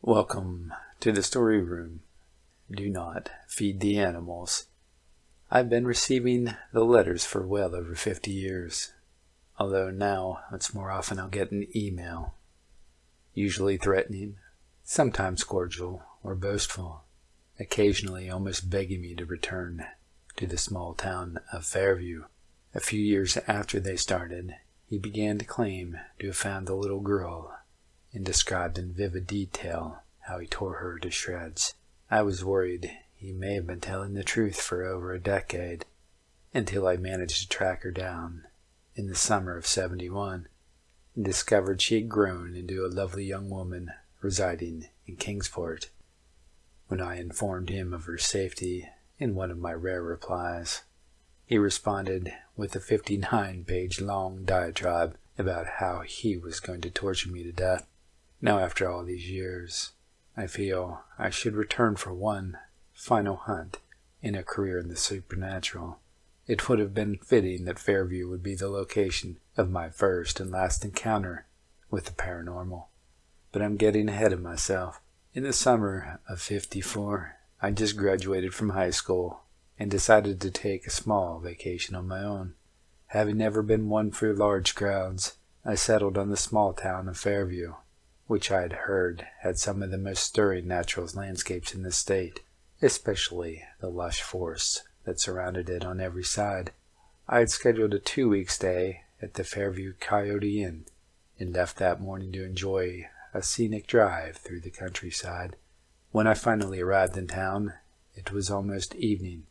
Welcome to the story room. Do not feed the animals. I've been receiving the letters for well over 50 years, although now it's more often I'll get an email, usually threatening, sometimes cordial or boastful, occasionally almost begging me to return to the small town of Fairview. A few years after they started, he began to claim to have found the little girl and described in vivid detail how he tore her to shreds. I was worried he may have been telling the truth for over a decade, until I managed to track her down in the summer of '71 and discovered she had grown into a lovely young woman residing in Kingsport. When I informed him of her safety in one of my rare replies, he responded with a 59-page long diatribe about how he was going to torture me to death. Now, after all these years, I feel I should return for one final hunt in a career in the supernatural. It would have been fitting that Fairview would be the location of my first and last encounter with the paranormal. But I'm getting ahead of myself. In the summer of '54, I just graduated from high school and decided to take a small vacation on my own. Having never been one for large crowds, I settled on the small town of Fairview, which I had heard had some of the most stirring natural landscapes in the state, especially the lush forests that surrounded it on every side. I had scheduled a 2-week stay at the Fairview Coyote Inn and left that morning to enjoy a scenic drive through the countryside. When I finally arrived in town, it was almost evening,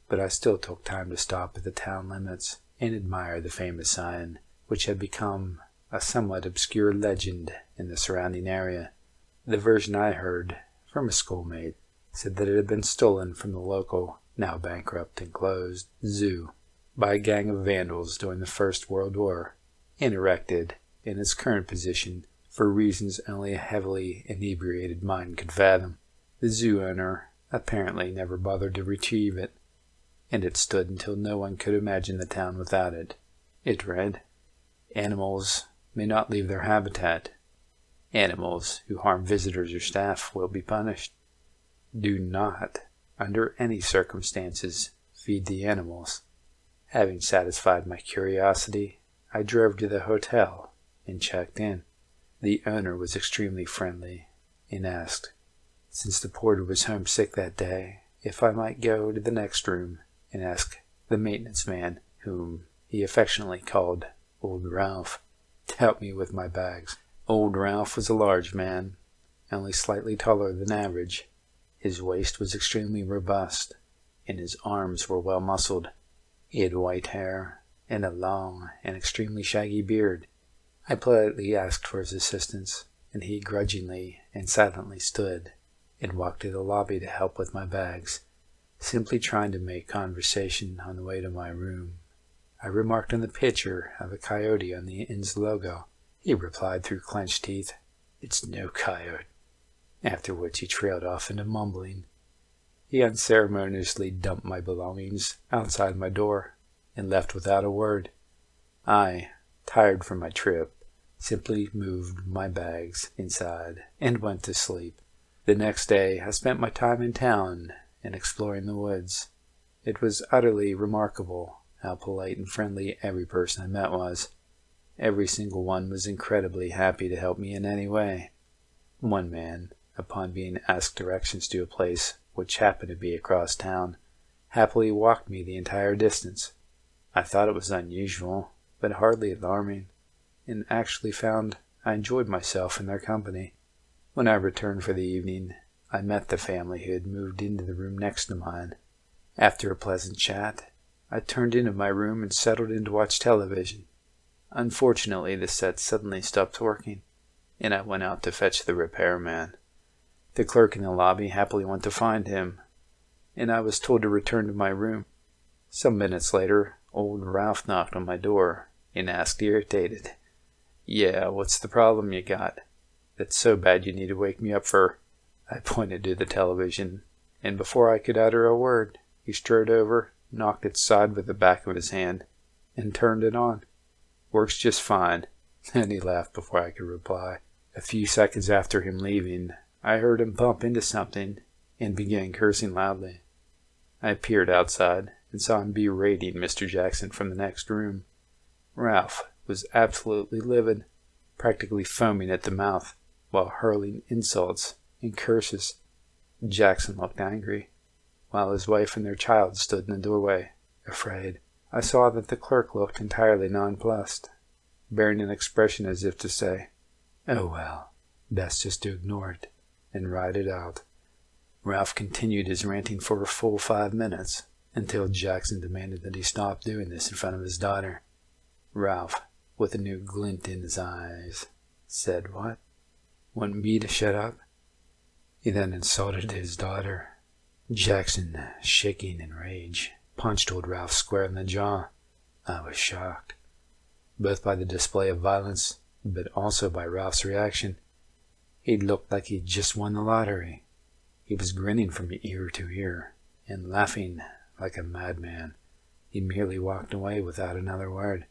but I still took time to stop at the town limits and admire the famous sign, which had become a somewhat obscure legend in the surrounding area. The version I heard from a schoolmate said that it had been stolen from the local, now bankrupt and closed, zoo by a gang of vandals during the First World War and erected in its current position for reasons only a heavily inebriated mind could fathom. The zoo owner apparently never bothered to retrieve it, and it stood until no one could imagine the town without it. It read, "Animals may not leave their habitat. Animals who harm visitors or staff will be punished. Do not, under any circumstances, feed the animals." Having satisfied my curiosity, I drove to the hotel and checked in. The owner was extremely friendly and asked, since the porter was homesick that day, if I might go to the next room and ask the maintenance man, whom he affectionately called Old Ralph, to help me with my bags. Old Ralph was a large man, only slightly taller than average. His waist was extremely robust, and his arms were well muscled. He had white hair and a long and extremely shaggy beard. I politely asked for his assistance, and he grudgingly and silently stood and walked to the lobby to help with my bags, simply trying to make conversation on the way to my room. I remarked on the picture of a coyote on the inn's logo. He replied through clenched teeth, "It's no coyote," after which he trailed off into mumbling. He unceremoniously dumped my belongings outside my door and left without a word. I, tired from my trip, simply moved my bags inside and went to sleep. The next day I spent my time in town and exploring the woods. It was utterly remarkable how polite and friendly every person I met was. Every single one was incredibly happy to help me in any way. One man, upon being asked directions to a place which happened to be across town, happily walked me the entire distance. I thought it was unusual, but hardly alarming, and actually found I enjoyed myself in their company. When I returned for the evening, I met the family who had moved into the room next to mine. After a pleasant chat, I turned into my room and settled in to watch television. Unfortunately, the set suddenly stopped working, and I went out to fetch the repairman. The clerk in the lobby happily went to find him, and I was told to return to my room. Some minutes later, Old Ralph knocked on my door and asked irritated, "Yeah, what's the problem you got? That's so bad you need to wake me up for?" I pointed to the television, and before I could utter a word, he strode over, knocked its side with the back of his hand, and turned it on. "Works just fine," and he laughed before I could reply. A few seconds after him leaving, I heard him bump into something and began cursing loudly. I peered outside and saw him berating Mr. Jackson from the next room. Ralph was absolutely livid, practically foaming at the mouth, while hurling insults and curses. Jackson looked angry, while his wife and their child stood in the doorway, afraid. I saw that the clerk looked entirely nonplussed, bearing an expression as if to say, "Oh well, best just to ignore it and ride it out." Ralph continued his ranting for a full 5 minutes, until Jackson demanded that he stop doing this in front of his daughter. Ralph, with a new glint in his eyes, said, "What? Want me to shut up?" He then insulted his daughter. Jackson, shaking in rage, punched old Ralph square in the jaw. I was shocked, both by the display of violence, but also by Ralph's reaction. He looked like he'd just won the lottery. He was grinning from ear to ear, and laughing like a madman. He merely walked away without another word.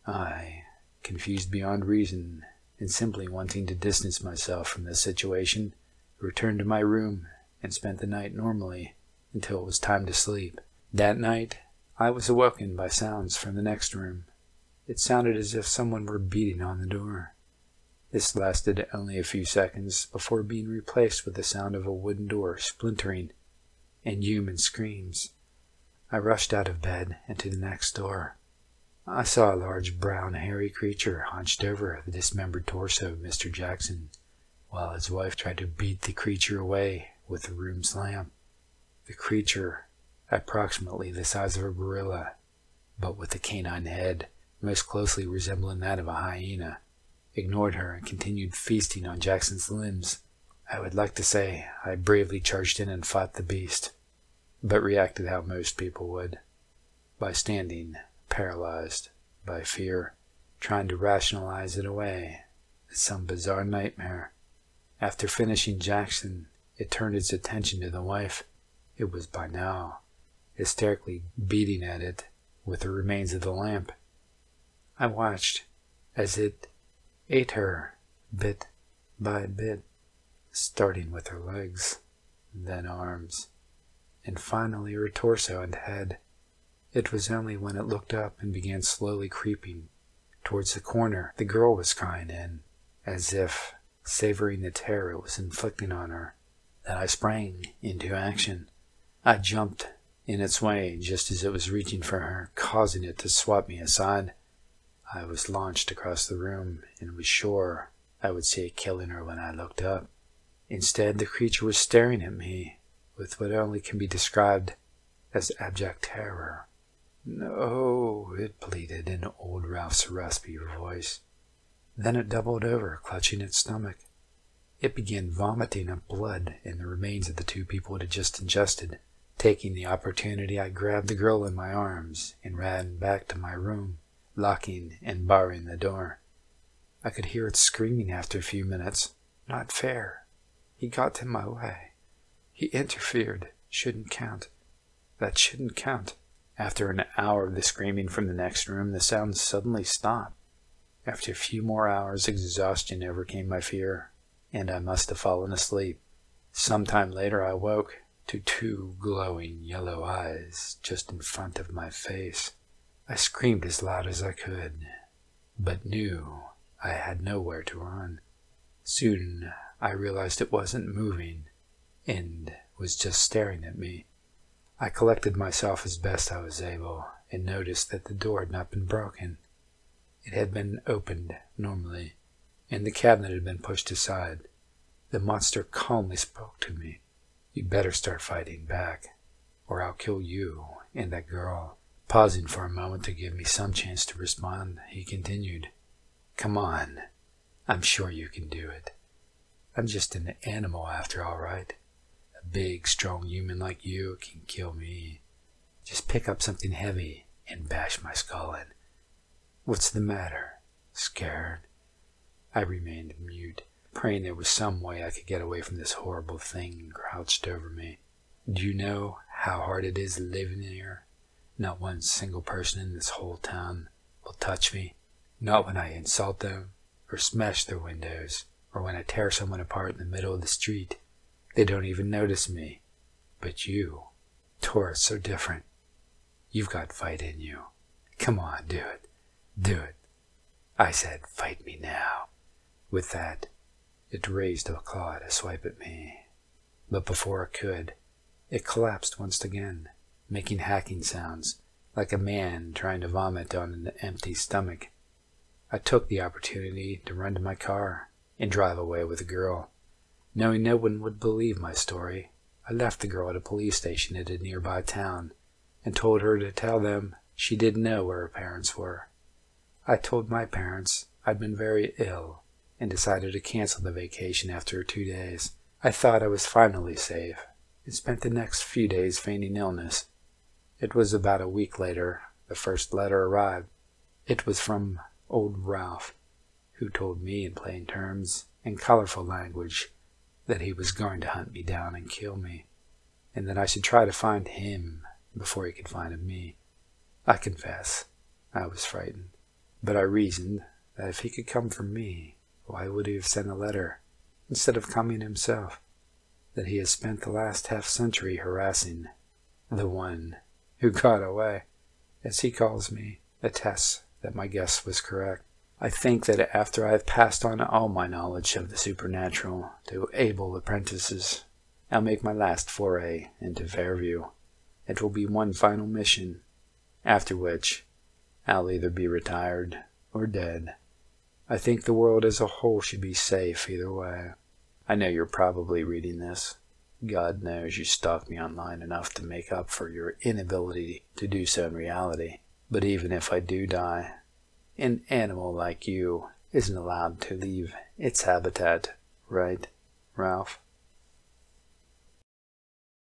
I, confused beyond reason, and simply wanting to distance myself from this situation, returned to my room and spent the night normally until it was time to sleep. That night, I was awoken by sounds from the next room. It sounded as if someone were beating on the door. This lasted only a few seconds before being replaced with the sound of a wooden door splintering and human screams. I rushed out of bed and to the next door. I saw a large brown hairy creature hunched over the dismembered torso of Mr. Jackson, while his wife tried to beat the creature away with the room's lamp. The creature, approximately the size of a gorilla, but with a canine head most closely resembling that of a hyena, ignored her and continued feasting on Jackson's limbs. I would like to say I bravely charged in and fought the beast, but reacted how most people would, by standing paralyzed by fear, trying to rationalize it away as some bizarre nightmare. After finishing Jackson, it turned its attention to the wife. It was by now hysterically beating at it with the remains of the lamp. I watched as it ate her bit by bit, starting with her legs, then arms, and finally her torso and head. It was only when it looked up and began slowly creeping towards the corner the girl was crying in, as if savoring the terror it was inflicting on her, that I sprang into action. I jumped in its way just as it was reaching for her, causing it to swat me aside. I was launched across the room and was sure I would see it killing her when I looked up. Instead, the creature was staring at me with what only can be described as abject terror. "No," it pleaded in old Ralph's raspy voice. Then it doubled over, clutching its stomach. It began vomiting up blood and the remains of the 2 people it had just ingested. Taking the opportunity, I grabbed the girl in my arms and ran back to my room, locking and barring the door. I could hear it screaming after a few minutes. "Not fair. He got in my way. He interfered. Shouldn't count. That shouldn't count." After an hour of the screaming from the next room, the sounds suddenly stopped. After a few more hours, exhaustion overcame my fear, and I must have fallen asleep. Some time later I woke to 2 glowing yellow eyes just in front of my face. I screamed as loud as I could, but knew I had nowhere to run. Soon I realized it wasn't moving, and was just staring at me. I collected myself as best I was able, and noticed that the door had not been broken. It had been opened normally, and the cabinet had been pushed aside. The monster calmly spoke to me. "You better start fighting back, or I'll kill you and that girl." Pausing for a moment to give me some chance to respond, he continued, "Come on. I'm sure you can do it. I'm just an animal after all, right? A big, strong human like you can kill me. Just pick up something heavy and bash my skull in. What's the matter? Scared?" I remained mute, praying there was some way I could get away from this horrible thing crouched over me. "Do you know how hard it is living here? Not one single person in this whole town will touch me. Not when I insult them or smash their windows. or when I tear someone apart in the middle of the street. They don't even notice me. But you, tourists, are different. You've got fight in you. Come on, do it. Do it. I said, fight me now. With that, it raised a claw to swipe at me. But before it could, it collapsed once again, making hacking sounds, like a man trying to vomit on an empty stomach. I took the opportunity to run to my car and drive away with the girl. Knowing no one would believe my story, I left the girl at a police station at a nearby town and told her to tell them she didn't know where her parents were. I told my parents I'd been very ill and decided to cancel the vacation after 2 days. I thought I was finally safe and spent the next few days feigning illness. It was about a week later the first letter arrived. It was from old Ralph, who told me in plain terms and colorful language that he was going to hunt me down and kill me, and that I should try to find him before he could find me. I confess, I was frightened, but I reasoned that if he could come for me, why would he have sent a letter instead of coming himself? That he has spent the last half-century harassing the one who got away, as he calls me, attests that my guess was correct. I think that after I have passed on all my knowledge of the supernatural to able apprentices, I'll make my last foray into Fairview. It will be one final mission, after which I'll either be retired or dead. I think the world as a whole should be safe either way. I know you're probably reading this. God knows you stalked me online enough to make up for your inability to do so in reality. But even if I do die, an animal like you isn't allowed to leave its habitat, right, Ralph?